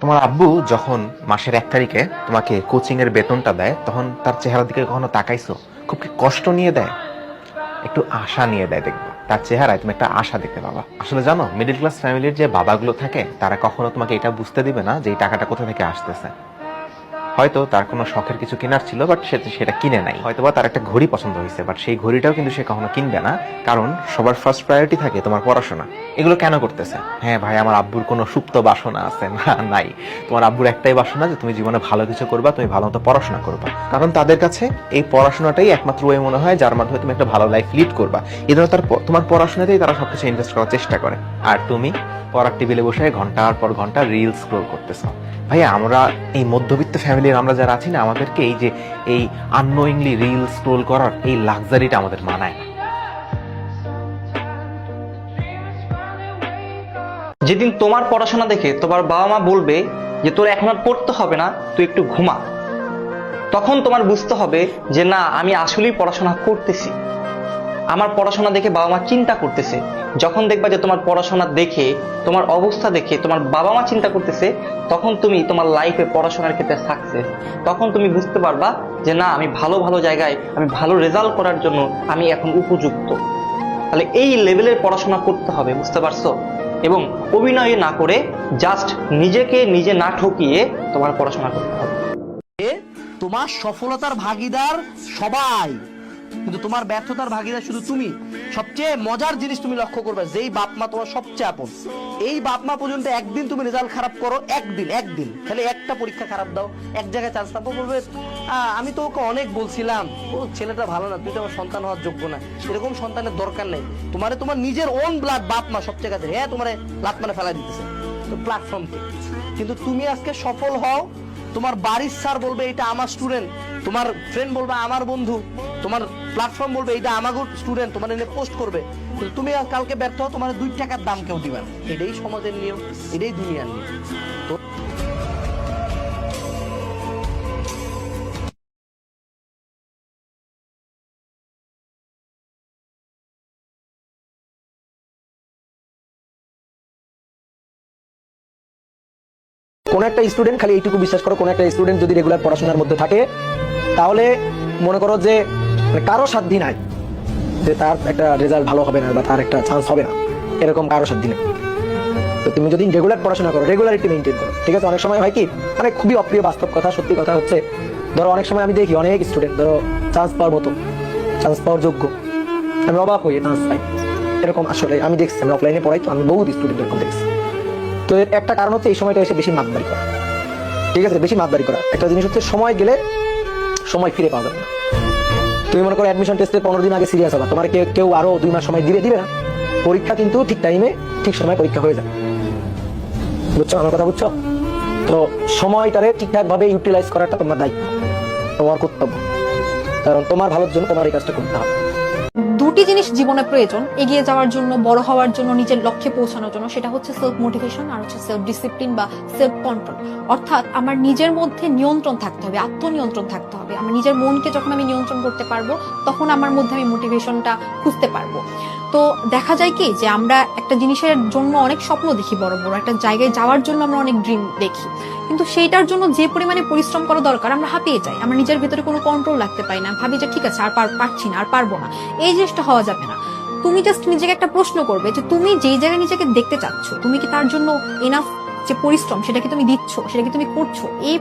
তোমার আব্বু যখন মাসের 1 তারিখে তোমাকে কোচিং এর বেতনটা দেয় তখন তার চেহারার দিকে কখনো তাকাইছো? খুব কি কষ্ট নিয়ে দেয়? একটু আশা নিয়ে দেয়, দেখবো তার চেহারায় তুমি একটা আশা দেখতে পাবা। আসলে জানো, মিডল ক্লাস ফ্যামিলির যে বাবাগুলো থাকে তারা কখনো তোমাকে এটা বুঝতে দিবে না যে এই টাকাটা কোথা থেকে আসতেছে। হয়তো তার কোনো শখের কিছু কেনার ছিল, বাট সেটা কিনে নাই। হয়তোবা তার একটা ঘড়ি পছন্দ হয়েছে, বাট সেই ঘড়িটাও কিন্তু সে কখনো কিনবে না, কারণ সবার ফার্স্ট প্রায়োরিটি থাকে তোমার পড়াশোনা। এগুলো কেন করতেছে? হ্যাঁ ভাই, আমার আব্বুর কোনো সুপ্ত বাসনা আছে না? নাই। তোমার আব্বুর একটাই বাসনা যে তুমি জীবনে ভালো কিছু করবা, তুমি ভালো মতো পড়াশোনা করবা, কারণ তাদের কাছে এই পড়াশোনাটাই একমাত্র ওই মনে হয় যার মাধ্যমে তুমি একটা ভালো লাইফ লিড করবা। এই জন্য তোমার পড়াশোনাতেই তারা সবকিছু ইনভেস্ট করার চেষ্টা করে। আর তুমি পড়ার টেবিলে বসে ঘন্টার পর ঘন্টা রিল স্ক্রোল করতেছ। ভাইয়া, আমরা এই মধ্যবিত্ত ফ্যামিলির আমরা যারা আছি না, আমাদেরকে এই আননোয়িংলি রিল স্ক্রোল করার এই লাক্সারিটা আমাদের মানায় না। যেদিন তোমার পড়াশোনা দেখে তোমার বাবা মা বলবে যে তোর এখন আর পড়তে হবে না, তুই একটু ঘুমা, তখন তোমার বুঝতে হবে যে না, আমি আসলেই পড়াশোনা করতেছি, আমার পড়াশোনা দেখে বাবা মা চিন্তা করতেছে। যখন দেখবা যে তোমার পড়াশোনা দেখে, তোমার অবস্থা দেখে তোমার বাবা মা চিন্তা করতেছে, তখন তুমি তোমার লাইফে পড়াশোনার ক্ষেত্রে সাকসেস। তখন তুমি বুঝতে পারবা যে না, আমি ভালো ভালো জায়গায়, আমি ভালো রেজাল্ট করার জন্য আমি এখন উপযুক্ত। তাহলে এই লেভেলের পড়াশোনা করতে হবে, বুঝতে পারছো? এবং অভিনয় না করে জাস্ট নিজেকে নিজে না ঠকিয়ে তোমার পড়াশোনা করতে হবে। তোমার সফলতার ভাগিদার সবাই, কিন্তু তোমার ব্যর্থতার ভাগিদার শুধু তুমি। সবচেয়ে মজার জিনিস তুমি লক্ষ্য করবে, যেই বাপ মা তোমার সবচেয়ে আপন, এই বাপ মা পর্যন্ত একদিন তুমি রেজাল্ট খারাপ করো, একদিন খালি একটা পরীক্ষা খারাপ দাও, এক জায়গায় চান্স পাবো, বলবে আমি তো ওকে অনেক বলছিলাম, ও ছেলেটা ভালো না, তুই তো আমার সন্তান হওয়ার যোগ্য না। এরকম সন্তানের দরকার নেই। তোমার নিজের ওন ব্লাড বাপ মা সবচেয়ে কাছে, হ্যাঁ তোমার লাত মানে ফেলা দিতেছে তো প্ল্যাটফর্মকে। কিন্তু তুমি আজকে সফল হও, তোমার বাড়ির স্যার বলবে এটা আমার স্টুডেন্ট, তোমার ফ্রেন্ড বলবে আমার বন্ধু, তোমার প্ল্যাটফর্ম বলবে এটা আমাগো স্টুডেন্ট, তোমার এনে পোস্ট করবে। কিন্তু তুমি কালকে ব্যর্থ হও, তোমার 2 টাকার দাম কেউ দিবে না। এটাই সমাজের নিয়ম, এটাই দুনিয়ার নিয়ম। তো কোন একটা স্টুডেন্ট, খালি এইটুকু বিশ্বাস করো, কোন একটা স্টুডেন্ট যদি রেগুলার পড়াশোনার মধ্যে থাকে, তাহলে মনে করো যে কারো সাধ্য নাই যে তার একটা রেজাল্ট ভালো হবে না বা তার একটা চান্স হবে না, এরকম কারো সাধ্য নেই। তো তুমি যদি রেগুলার পড়াশোনা করো, রেগুলারিটি মেনটেন করো, ঠিক আছে? অনেক সময় হয় কি, মানে খুবই অপ্রিয় বাস্তব কথা, সত্যি কথা হচ্ছে, ধরো অনেক সময় আমি দেখি অনেক স্টুডেন্ট ধরো চান্স পাওয়ার মতো, চান্স পাওয়ার যোগ্য, আমি অবাক হয়ে চান্স পাই, এরকম আসলে আমি দেখছি, আমি অফলাইনে পড়াই তো, আমি বহুত স্টুডেন্ট এরকম দেখছি। তো এর একটা কারণ হচ্ছে এই সময়টা এসে বেশি মাতবাড়ি করা, ঠিক আছে? বেশি মাতবাড়ি করা একটা জিনিস হচ্ছে, সময় গেলে সময় ফিরে পাওয়া যাবে না। তুমি মনে করো অ্যাডমিশন টেস্টে 15 দিন আগে সিরিয়াস হবা, তোমার কেউ আরো 2 মাস সময় দিবে না। পরীক্ষা কিন্তু ঠিক টাইমে ঠিক সময় পরীক্ষা হয়ে যাবে, বুঝছো আমার কথা? বুঝছো? তো সময়টারে ঠিকঠাক ভাবে ইউটিলাইজ করাটা তোমার দায়িত্ব, তোমার কর্তব্য, কারণ তোমার ভালোর জন্য তোমার এই কাজটা করতে হবে। দুটি জিনিস জীবনে প্রয়োজন এগিয়ে যাওয়ার জন্য, বড় হওয়ার জন্য, নিজের লক্ষ্যে পৌঁছানোর জন্য। সেটা হচ্ছে সেলফ মোটিভেশন আর হচ্ছে সেলফ ডিসিপ্লিন বা সেলফ কন্ট্রোল। অর্থাৎ আমার নিজের মধ্যে নিয়ন্ত্রণ থাকতে হবে, আত্মনিয়ন্ত্রণ থাকতে হবে। আমার নিজের মনকে যখন আমি নিয়ন্ত্রণ করতে পারবো, তখন আমার মধ্যে আমি মোটিভেশনটা খুঁজতে পারবো। তো দেখা যায় কি যে আমরা একটা জিনিসের জন্য অনেক স্বপ্ন দেখি, বড় বড় একটা জায়গায় যাওয়ার জন্য আমরা অনেক ড্রিম দেখি, কিন্তু সেইটার জন্য যে পরিমাণে পরিশ্রম করা দরকার আমরা হাঁপিয়ে যাই, আমরা নিজের ভিতরে কোনো কন্ট্রোল রাখতে পারি না, ভাবি যে ঠিক আছে আর পারছি না, আর পারবো না। এই জিনিসটা হওয়া যাবে না। তুমি জাস্ট নিজেকে একটা প্রশ্ন করবে যে তুমি যেই জায়গায় নিজেকে দেখতে চাচ্ছ, তুমি কি তার জন্য এনাফ যে পরিশ্রম সেটা কি তুমি দিচ্ছ, সেটা কি তুমি করছো? এই